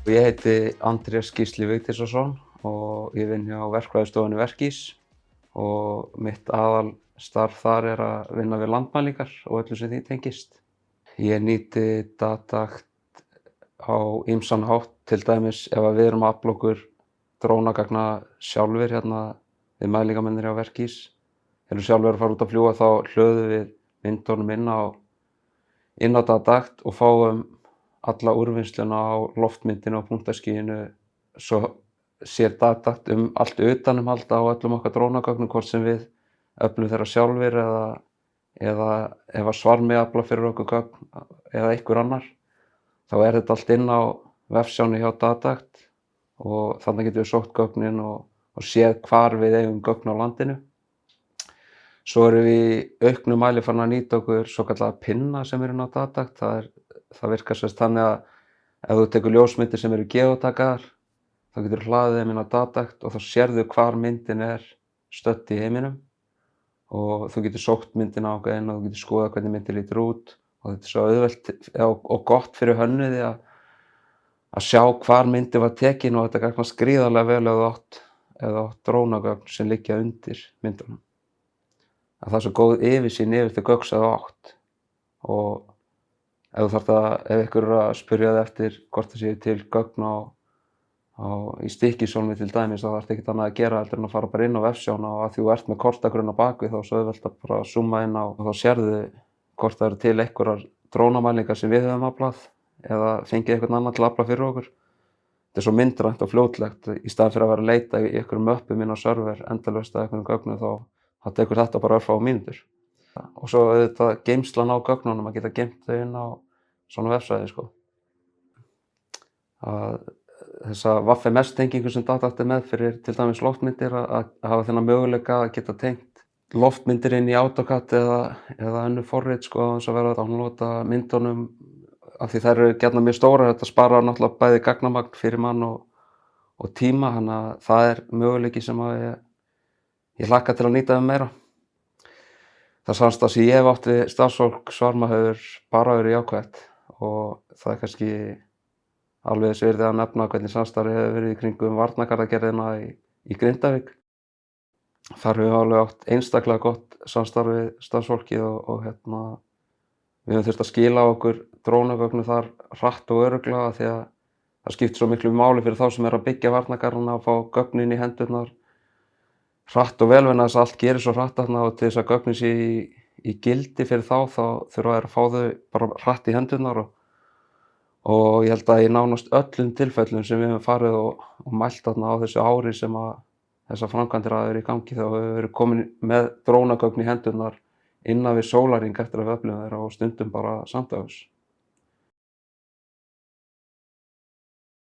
Ég heiti Andrés Gísli Vigdísson og ég vinn hjá verkfræðistofunni Verkís og mitt aðalstarf þar er að vinna við landmælingar og öllu sem því tengist. Ég nýti Datakt á ýmsan hátt, til dæmis ef við erum að afla okkur drónagagna sjálfir við mælingamennir hjá Verkís. Erum sjálfur að fara út að fljúga þá hlöðum við myndunum inn á Datakt og fáum alla úrvinnsluna á loftmyndinu og punktaskýinu. Svo sér Datakt allt utanumhald á öllum okkar drónagögnum, hvort sem við öflum þeirra sjálfir eða ef Svarmi aflar fyrir okkur gögn eða einhver annar, þá er þetta allt inn á vefsjáni hjá Datakt og þannig getum við sótt gögnin og séð hvar við eigum gögn á landinu. Svo erum við í auknum mæli farin að nýta okkur svokallaða pinna sem eru inn á Datakt. Það virkar sem sagt þannig að ef þú tekur ljósmyndir sem eru geotagaðar, þá getur hlaðið þeim inn á Datakt og þá sérðu hvar myndin er stödd í heiminum og þú getur sótt myndina á eitthvað inn og þú getur skoðað hvernig myndin lítur út og þetta er svo auðvelt og gott fyrir hönnuði að sjá hvar myndin var tekin og þetta gagnast gríðarlega vel ef þú átt drónagögn sem liggja undir myndunum. Það er svo góð yfirsýn yfir þau gögn sem þú átt og ef ykkur er að spyrja þig eftir hvort það séu til gögn í Stykkishólmi til dæmis, þá þarftu ekkert annað að gera heldur en að fara bara inn á vefsjána og að því þú ert með kortagrunn á bakvið þá er svo auðvelt að bara zooma inn á og þá sérðu hvort það eru til einhverjar drónamælingar sem við höfum aflað eða fengið einhvern annan til að afla fyrir okkur. Þetta er svo myndrænt og fljótlegt í staðinn fyrir að vera að leita í einhverjum möppum inn á server endalaust að einhverjum gögnum, þá tekur þetta bara örfáar mínútur. Og svo auðvitað geymslan á gögnunum, að geta geymt þau inn á svona vefsvæði sko. Þessa WAF-MS-tengingu sem Datakt er með fyrir til dæmis loftmyndir, að hafa þennan möguleika að geta tengt loftmyndir inn í AutoCAD eða önnur forrit sko, án þess að vera að downloada myndunum af því þær eru gjarnan mjög stórar. Þetta sparar náttúrulega bæði gagnamagn fyrir mann og tíma, þannig að það er möguleiki sem að ég hlakka til að nýta meira. Það samstarf sem ég hef átt við starfsfólk Svarma hefur bara verið jákvætt og það er kannski alveg þess virði að nefna hvernig samstarfið hefur verið í kringum varnargarðagerðina í Grindavík. Þar höfum við alveg átt einstaklega gott samstarf við starfsfólkið og við höfum þurft að skila okkur drónagögnum þar hratt og örugglega því að það skiptir svo miklu máli fyrir þá sem eru að byggja varnargarðana að fá gögnin í hendurnar hratt og vel, vegna þess að allt gerir svo hratt þarna og til þess að gögnin sé í gildi fyrir þá þurfa þeir að fá þau bara hratt í hendurnar og ég held að í nánast öllum tilfellum sem við höfum farið og mælt þarna á þessu ári sem að þessar framkvæmdir hafa verið í gangi, þá hefur verið komin með drónagögn í hendurnar innan við sólarhring eftir að við öflum þeirra og stundum bara samdægurs.